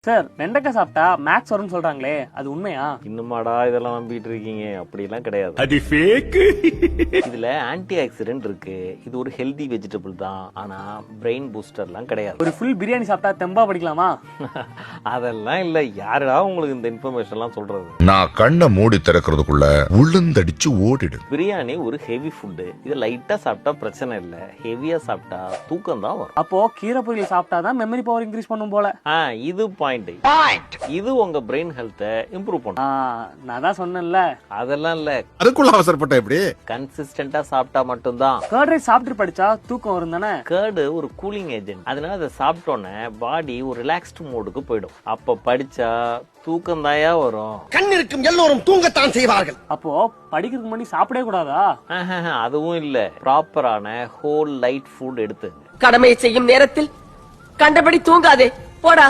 Sir வெண்டைக்காய் சாப்பிட்டா maths வரும்னு சொல்றாங்களே, அது உண்மையா? இன்னுமாடா இதெல்லாம் நம்பிட்டு இருக்கீங்க? அப்படிலாம் கிடையாது. அது ஃபேக். இதுல ஆன்டி ஆக்சிடென்ட் இருக்கு. இது ஒரு ஹெல்தி வெஜிடபிள் தான். ஆனா பிரெயின் பூஸ்டர்லாம் கிடையாது. ஒரு ஃபுல் பிரியாணி சாப்பிட்டா தெம்பா படிக்கலாமா? அதெல்லாம் இல்ல. யாருடா உங்களுக்கு இந்த இன்ஃபர்மேஷன் எல்லாம் சொல்றது? நான் கண்ணை மூடி திறக்கிறதுக்குள்ள உள்ளந்தடிச்சு ஓடிடு. பிரியாணி ஒரு ஹெவி ஃபுட். இது லைட்டா சாப்பிட்டா பிரச்சனை இல்ல. ஹெவியா சாப்பிட்டா தூக்கம் தான் வரும். அப்போ கீரை பொரியல் சாப்பிட்டாதான் மெமரி பவர் இன்க்ரீஸ் பண்ணும் போல. இது பாயிண்ட். இது உங்க பிரெயின் ஹெல்த்தை இம்ப்ரூவ் பண்ணும். நான் தான் சொன்னேன்ல. அதெல்லாம் இல்ல. அதுக்குள்ள அவசரப்பட்ட எப்படி? கன்சிஸ்டன்டா சாப்பிட்டா மட்டும்தான். கர்ட் ரைஸ் சாப்பிட்டு படிச்சா தூக்கம் வரும் தானே? கர்டு ஒரு கூலிங் ஏஜென்ட். அதனால அதை சாப்பிட்டோன்னே பாடி ஒரு ரிலாக்ஸ்டு மோடுக்கு போயிடும். அப்ப படிச்சா தூக்கம் தாயா வரும். கண்ணிருக்கும் எல்லோரும் தூங்கத்தான் செய்வார்கள். அப்போ படிக்கிறதுக்கு முன்னாடி சாப்பிடவே கூடாதா? அதுவும் இல்ல. ப்ராப்பரான ஹோல் லைட் ஃபுட் எடுத்து கடமையை செய்யும் நேரத்தில் கண்டபடி தூங்காதே போடா.